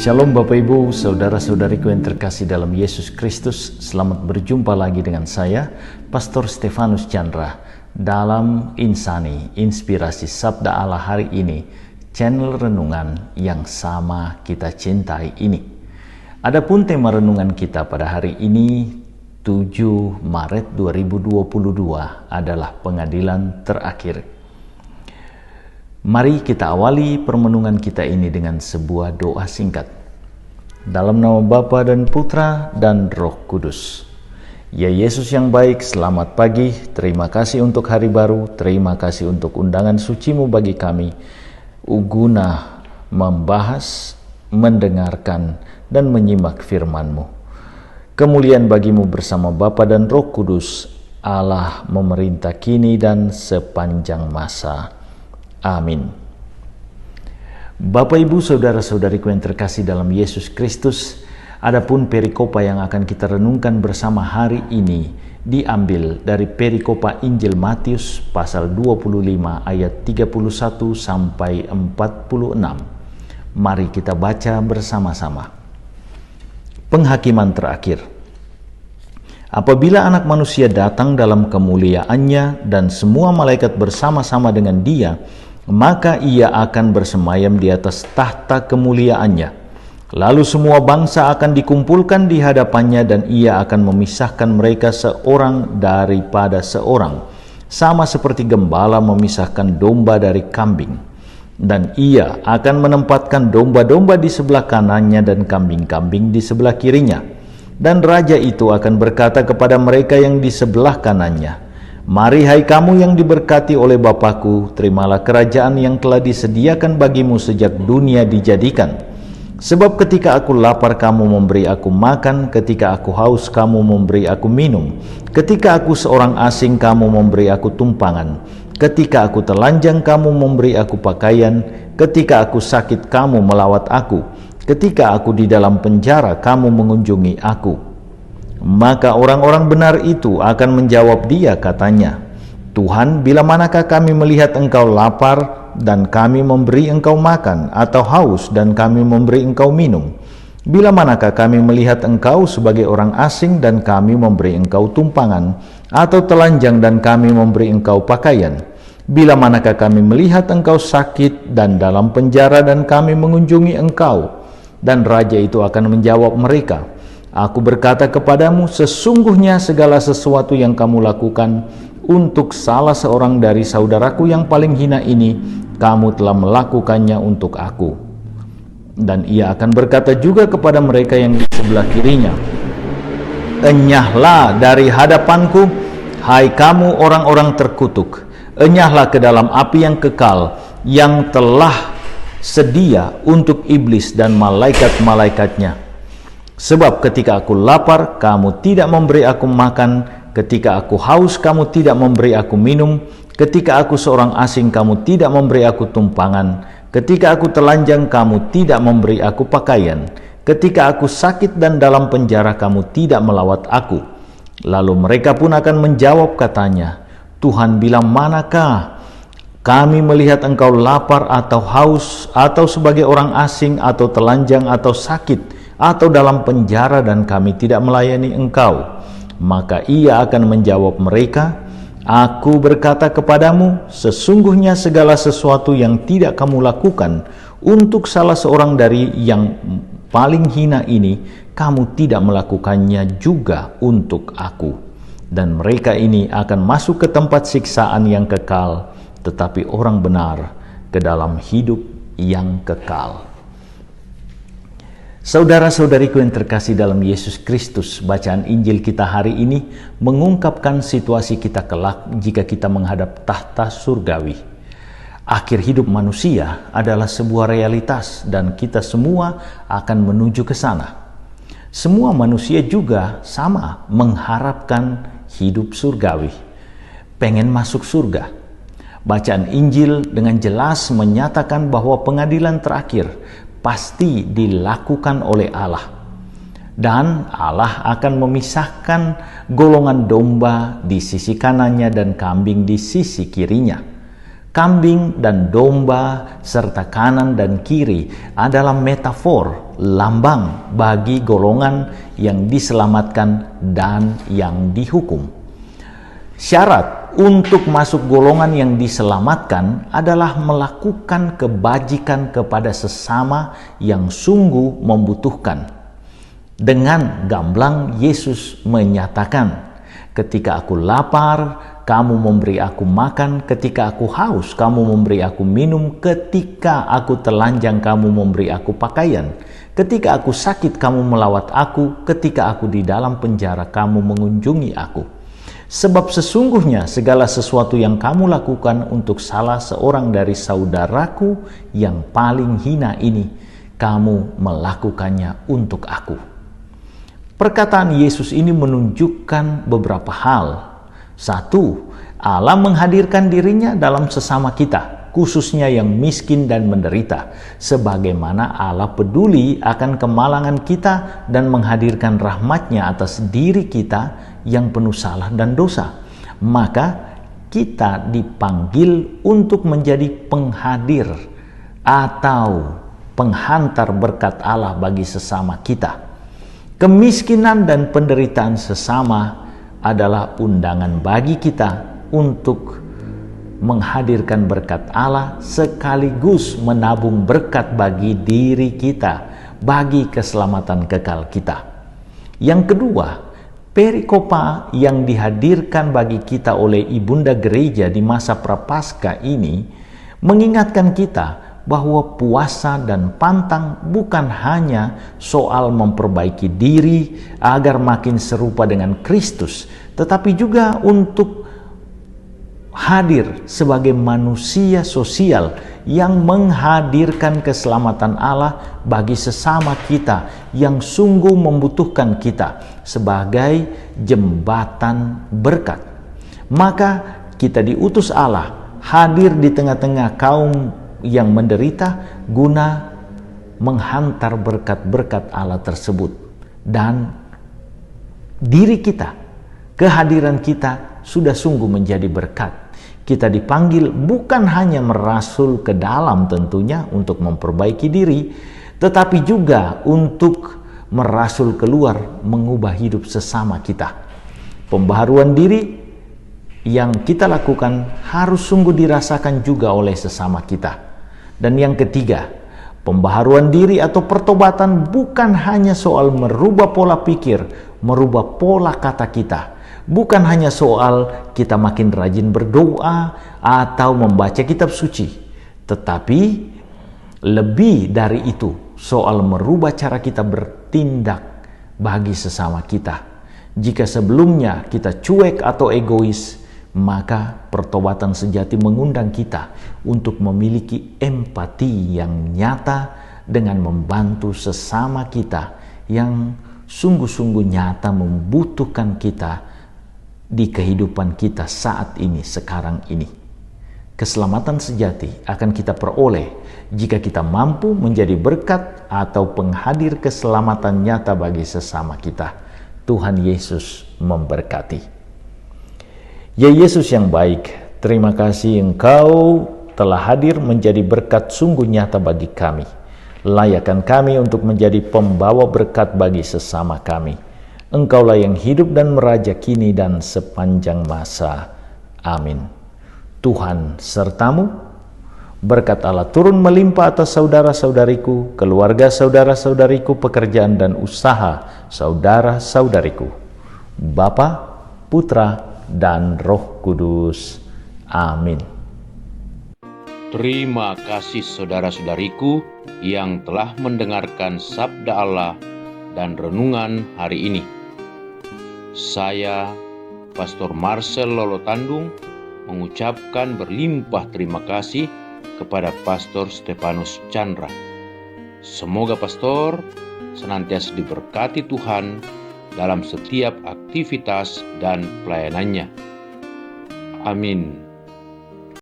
Shalom Bapak Ibu, saudara-saudariku yang terkasih dalam Yesus Kristus. Selamat berjumpa lagi dengan saya, Pastor Stefanus Chandra, dalam Insani, Inspirasi Sabda Allah hari ini, channel renungan yang sama kita cintai ini. Adapun tema renungan kita pada hari ini, 7 Maret 2022, adalah pengadilan terakhir. Mari kita awali permenungan kita ini dengan sebuah doa singkat. Dalam nama Bapa dan Putra dan Roh Kudus. Ya Yesus yang baik, selamat pagi. Terima kasih untuk hari baru. Terima kasih untuk undangan suci-Mu bagi kami. Guna membahas, mendengarkan, dan menyimak firman-Mu. Kemuliaan bagi-Mu bersama Bapa dan Roh Kudus, Allah memerintah kini dan sepanjang masa. Amin. Bapak Ibu saudara-saudariku yang terkasih dalam Yesus Kristus, adapun perikopa yang akan kita renungkan bersama hari ini diambil dari perikopa Injil Matius pasal 25 ayat 31 sampai 46. Mari kita baca bersama-sama. Penghakiman terakhir. Apabila Anak Manusia datang dalam kemuliaannya dan semua malaikat bersama-sama dengan Dia, maka Ia akan bersemayam di atas tahta kemuliaannya. Lalu semua bangsa akan dikumpulkan di hadapannya dan Ia akan memisahkan mereka seorang daripada seorang, sama seperti gembala memisahkan domba dari kambing. Dan Ia akan menempatkan domba-domba di sebelah kanannya dan kambing-kambing di sebelah kirinya. Dan Raja itu akan berkata kepada mereka yang di sebelah kanannya, "Mari hai kamu yang diberkati oleh Bapa-Ku, terimalah kerajaan yang telah disediakan bagimu sejak dunia dijadikan. Sebab ketika aku lapar kamu memberi aku makan, ketika aku haus kamu memberi aku minum, ketika aku seorang asing kamu memberi aku tumpangan, ketika aku telanjang kamu memberi aku pakaian, ketika aku sakit kamu melawat aku, ketika aku di dalam penjara kamu mengunjungi aku." Maka orang-orang benar itu akan menjawab Dia, katanya, "Tuhan, bila manakah kami melihat Engkau lapar dan kami memberi Engkau makan, atau haus dan kami memberi Engkau minum? Bila manakah kami melihat Engkau sebagai orang asing dan kami memberi Engkau tumpangan, atau telanjang dan kami memberi Engkau pakaian? Bila manakah kami melihat Engkau sakit dan dalam penjara dan kami mengunjungi Engkau?" Dan Raja itu akan menjawab mereka, "Aku berkata kepadamu, sesungguhnya segala sesuatu yang kamu lakukan untuk salah seorang dari saudaraku yang paling hina ini, kamu telah melakukannya untuk aku." Dan Ia akan berkata juga kepada mereka yang di sebelah kirinya, "Enyahlah dari hadapanku, hai kamu orang-orang terkutuk, enyahlah ke dalam api yang kekal, yang telah sedia untuk iblis dan malaikat-malaikatnya. Sebab ketika aku lapar, kamu tidak memberi aku makan, ketika aku haus, kamu tidak memberi aku minum, ketika aku seorang asing, kamu tidak memberi aku tumpangan, ketika aku telanjang, kamu tidak memberi aku pakaian, ketika aku sakit dan dalam penjara, kamu tidak melawat aku." Lalu mereka pun akan menjawab, katanya, "Tuhan, bila manakah kami melihat Engkau lapar atau haus, atau sebagai orang asing, atau telanjang, atau sakit, atau dalam penjara dan kami tidak melayani Engkau?" Maka Ia akan menjawab mereka, "Aku berkata kepadamu, sesungguhnya segala sesuatu yang tidak kamu lakukan untuk salah seorang dari yang paling hina ini, kamu tidak melakukannya juga untuk aku." Dan mereka ini akan masuk ke tempat siksaan yang kekal, tetapi orang benar ke dalam hidup yang kekal. Saudara-saudariku yang terkasih dalam Yesus Kristus, bacaan Injil kita hari ini mengungkapkan situasi kita kelak jika kita menghadap tahta surgawi. Akhir hidup manusia adalah sebuah realitas dan kita semua akan menuju ke sana. Semua manusia juga sama mengharapkan hidup surgawi, pengen masuk surga. Bacaan Injil dengan jelas menyatakan bahwa pengadilan terakhir pasti dilakukan oleh Allah. Dan Allah akan memisahkan golongan domba di sisi kanannya dan kambing di sisi kirinya. Kambing dan domba serta kanan dan kiri adalah metafor, lambang bagi golongan yang diselamatkan dan yang dihukum. Syarat untuk masuk golongan yang diselamatkan adalah melakukan kebajikan kepada sesama yang sungguh membutuhkan. Dengan gamblang Yesus menyatakan, "Ketika aku lapar, kamu memberi aku makan, ketika aku haus, kamu memberi aku minum, ketika aku telanjang, kamu memberi aku pakaian, ketika aku sakit, kamu melawat aku, ketika aku di dalam penjara, kamu mengunjungi aku. Sebab sesungguhnya segala sesuatu yang kamu lakukan untuk salah seorang dari saudaraku yang paling hina ini, kamu melakukannya untuk aku." Perkataan Yesus ini menunjukkan beberapa hal. Satu, Allah menghadirkan dirinya dalam sesama kita, khususnya yang miskin dan menderita, sebagaimana Allah peduli akan kemalangan kita dan menghadirkan rahmat-Nya atas diri kita yang penuh salah dan dosa. Maka kita dipanggil untuk menjadi penghadir atau penghantar berkat Allah bagi sesama kita. Kemiskinan dan penderitaan sesama adalah undangan bagi kita untuk menghadirkan berkat Allah sekaligus menabung berkat bagi diri kita, bagi keselamatan kekal kita. Yang kedua, perikopa yang dihadirkan bagi kita oleh Ibunda Gereja di masa Prapaskah ini mengingatkan kita bahwa puasa dan pantang bukan hanya soal memperbaiki diri agar makin serupa dengan Kristus, tetapi juga untuk hadir sebagai manusia sosial yang menghadirkan keselamatan Allah bagi sesama kita yang sungguh membutuhkan kita sebagai jembatan berkat. Maka kita diutus Allah hadir di tengah-tengah kaum yang menderita guna menghantar berkat-berkat Allah tersebut. Dan diri kita, kehadiran kita sudah sungguh menjadi berkat. Kita dipanggil bukan hanya merasul ke dalam tentunya untuk memperbaiki diri, tetapi juga untuk merasul keluar mengubah hidup sesama kita. Pembaharuan diri yang kita lakukan harus sungguh dirasakan juga oleh sesama kita. Dan yang ketiga, pembaharuan diri atau pertobatan bukan hanya soal merubah pola pikir, merubah pola kata kita. Bukan hanya soal kita makin rajin berdoa atau membaca kitab suci. Tetapi lebih dari itu, soal merubah cara kita bertindak bagi sesama kita. Jika sebelumnya kita cuek atau egois, maka pertobatan sejati mengundang kita untuk memiliki empati yang nyata dengan membantu sesama kita yang sungguh-sungguh nyata membutuhkan kita di kehidupan kita saat ini, sekarang ini. Keselamatan sejati akan kita peroleh jika kita mampu menjadi berkat atau penghadir keselamatan nyata bagi sesama kita. Tuhan Yesus memberkati. Ya Yesus yang baik, terima kasih Engkau telah hadir menjadi berkat sungguh nyata bagi kami. Layakkan kami untuk menjadi pembawa berkat bagi sesama kami. Engkaulah yang hidup dan meraja kini dan sepanjang masa. Amin. Tuhan sertamu, berkat Allah turun melimpah atas saudara-saudariku, keluarga saudara-saudariku, pekerjaan dan usaha saudara-saudariku. Bapa, Putra, dan Roh Kudus. Amin. Terima kasih saudara-saudariku yang telah mendengarkan sabda Allah dan renungan hari ini. Saya, Pastor Marcel Lolotandung, mengucapkan berlimpah terima kasih kepada Pastor Stefanus Chandra. Semoga Pastor senantiasa diberkati Tuhan dalam setiap aktivitas dan pelayanannya. Amin.